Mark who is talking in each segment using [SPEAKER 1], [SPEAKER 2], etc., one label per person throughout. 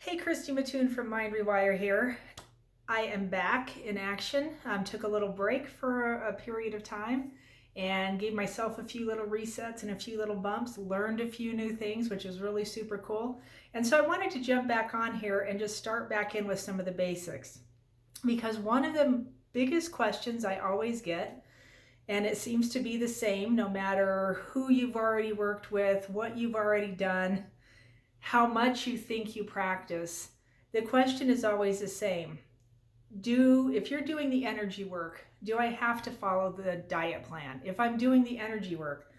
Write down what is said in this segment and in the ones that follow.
[SPEAKER 1] Hey, Christy Mattoon from Mind Rewire here. I am back in action. Took a little break for a period of time and gave myself a few little resets and a few little bumps, learned a few new things, which is really super cool. And so I wanted to jump back on here and just start back in with some of the basics. Because one of the biggest questions I always get, and it seems to be the same no matter who you've already worked with, what you've already done, how much you think you practice, the question is always the same. If you're doing the energy work, do I have to follow the diet plan? If I'm doing the energy work,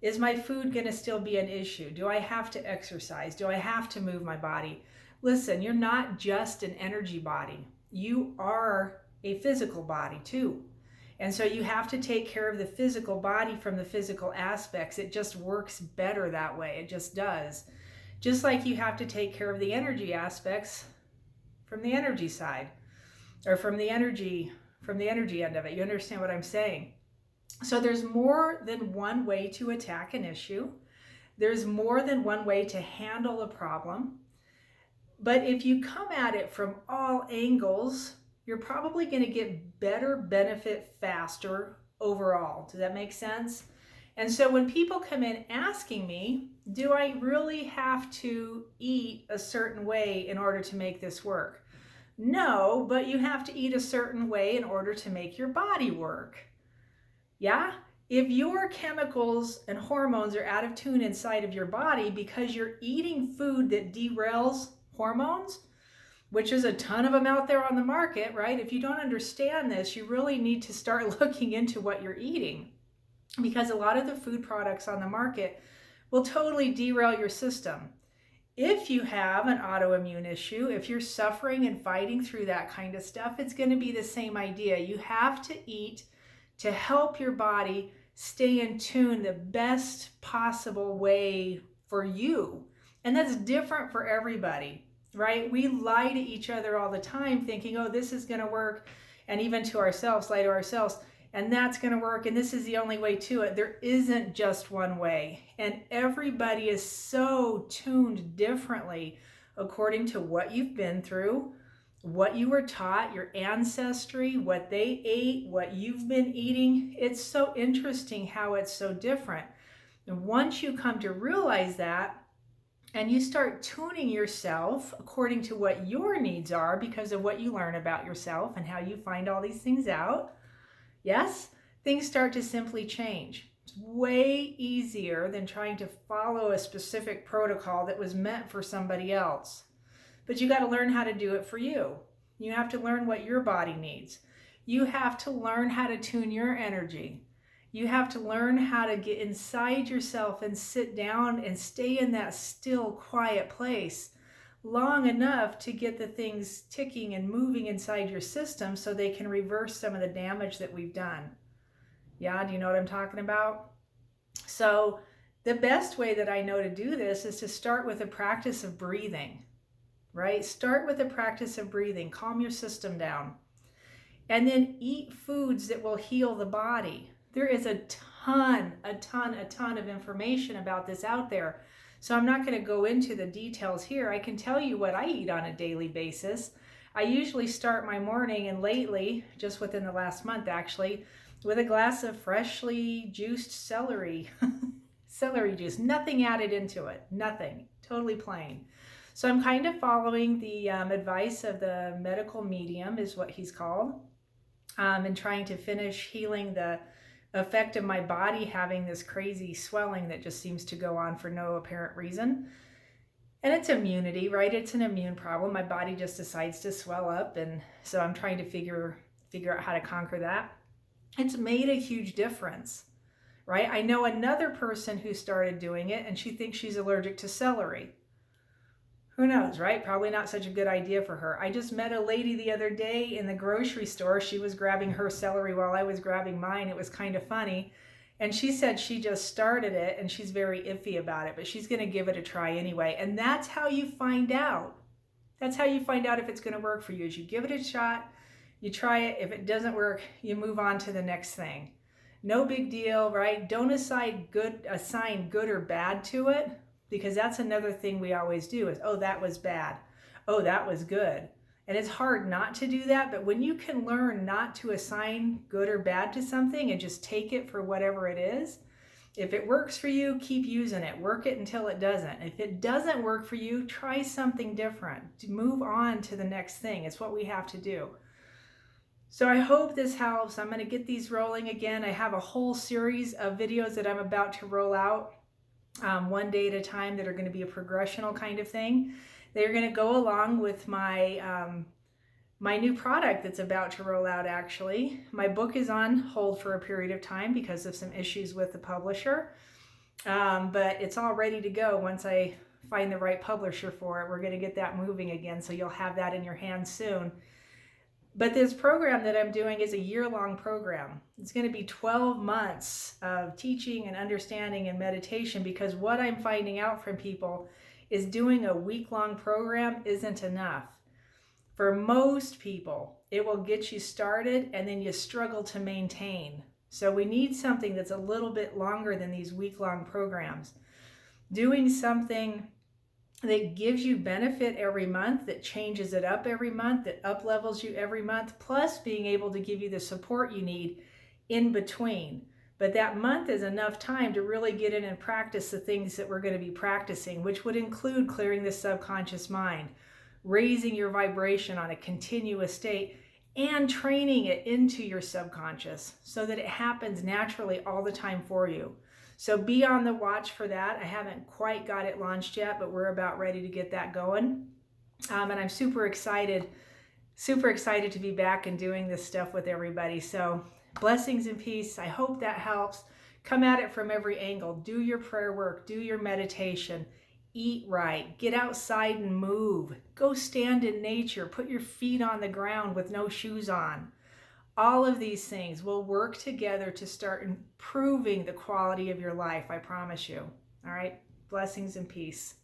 [SPEAKER 1] is my food going to still be an issue? Do I have to exercise? Do I have to move my body? Listen, you're not just an energy body. You are a physical body too. And so you have to take care of the physical body from the physical aspects. It just works better that way. It just does. Just like you have to take care of the energy aspects from the energy side, or from the energy end of it. You understand what I'm saying? So there's more than one way to attack an issue. There's more than one way to handle a problem. But if you come at it from all angles, you're probably going to get better benefit faster overall. Does that make sense? And so when people come in asking me, do I really have to eat a certain way in order to make this work? No, but you have to eat a certain way in order to make your body work. Yeah? If your chemicals and hormones are out of tune inside of your body because you're eating food that derails hormones, which is a ton of them out there on the market, right? If you don't understand this, you really need to start looking into what you're eating, because a lot of the food products on the market will totally derail your system. If you have an autoimmune issue, if you're suffering and fighting through that kind of stuff, it's going to be the same idea. You have to eat to help your body stay in tune the best possible way for you. And that's different for everybody, right? We lie to each other all the time thinking, oh, this is going to work. And even to ourselves, lie to ourselves. And that's going to work, and this is the only way to it. There isn't just one way. And everybody is so tuned differently according to what you've been through, what you were taught, your ancestry, what they ate, what you've been eating. It's so interesting how it's so different. And once you come to realize that, and you start tuning yourself according to what your needs are because of what you learn about yourself and how you find all these things out, yes, things start to simply change. It's way easier than trying to follow a specific protocol that was meant for somebody else. But you got to learn how to do it for you. You have to learn what your body needs. You have to learn how to tune your energy. You have to learn how to get inside yourself and sit down and stay in that still, quiet place long enough to get the things ticking and moving inside your system so they can reverse some of the damage that we've done. Yeah, do you know what I'm talking about? So the best way that I know to do this is to start with a practice of breathing, right? Start with a practice of breathing. Calm your system down. And then eat foods that will heal the body. There is a ton of information about this out there. So I'm not going to go into the details here. I can tell you what I eat on a daily basis. I usually start my morning, and lately, just within the last month actually, with a glass of freshly juiced celery. Celery juice, nothing added into it, nothing, totally plain. So I'm kind of following the advice of the medical medium, is what he's called, and trying to finish healing the effect of my body having this crazy swelling that just seems to go on for no apparent reason. And it's immunity, right? It's an immune problem. My body just decides to swell up, and so I'm trying to figure out how to conquer that. It's made a huge difference, right? I know another person who started doing it, and she thinks she's allergic to celery. Who knows, right? Probably not such a good idea for her. I just met a lady the other day in the grocery store. She was grabbing her celery while I was grabbing mine. It was kind of funny. And she said she just started it and she's very iffy about it, but she's going to give it a try anyway. And that's how you find out. That's how you find out if it's going to work for you, is you give it a shot, you try it. If it doesn't work, you move on to the next thing. No big deal, right? Don't assign good or bad to it. Because that's another thing we always do is, oh, that was bad. oh, that was good. And it's hard not to do that, but when you can learn not to assign good or bad to something and just take it for whatever it is, if it works for you, keep using it. Work it until it doesn't. If it doesn't work for you, try something different. Move on to the next thing. It's what we have to do. So I hope this helps. I'm going to get these rolling again. I have a whole series of videos that I'm about to roll out one day at a time that are going to be a progressional kind of thing. They're going to go along with my my new product that's about to roll out, actually. My book is on hold for a period of time because of some issues with the publisher, but it's all ready to go once I find the right publisher for it. We're going to get that moving again, so you'll have that in your hands soon. But this program that I'm doing is a year-long program. It's going to be 12 months of teaching and understanding and meditation, because what I'm finding out from people is doing a week-long program isn't enough. For most people, it will get you started and then you struggle to maintain. So we need something that's a little bit longer than these week-long programs. Doing something that gives you benefit every month, that changes it up every month, that up-levels you every month, plus being able to give you the support you need in between. But that month is enough time to really get in and practice the things that we're going to be practicing, which would include clearing the subconscious mind, raising your vibration on a continuous state, and training it into your subconscious so that it happens naturally all the time for you. So be on the watch for that. I haven't quite got it launched yet, but we're about ready to get that going. And I'm super excited to be back and doing this stuff with everybody. So blessings and peace. I hope that helps. Come at it from every angle. Do your prayer work. Do your meditation. Eat right. Get outside and move. Go stand in nature. Put your feet on the ground with no shoes on. All of these things will work together to start improving the quality of your life. I promise you. All right. Blessings and peace.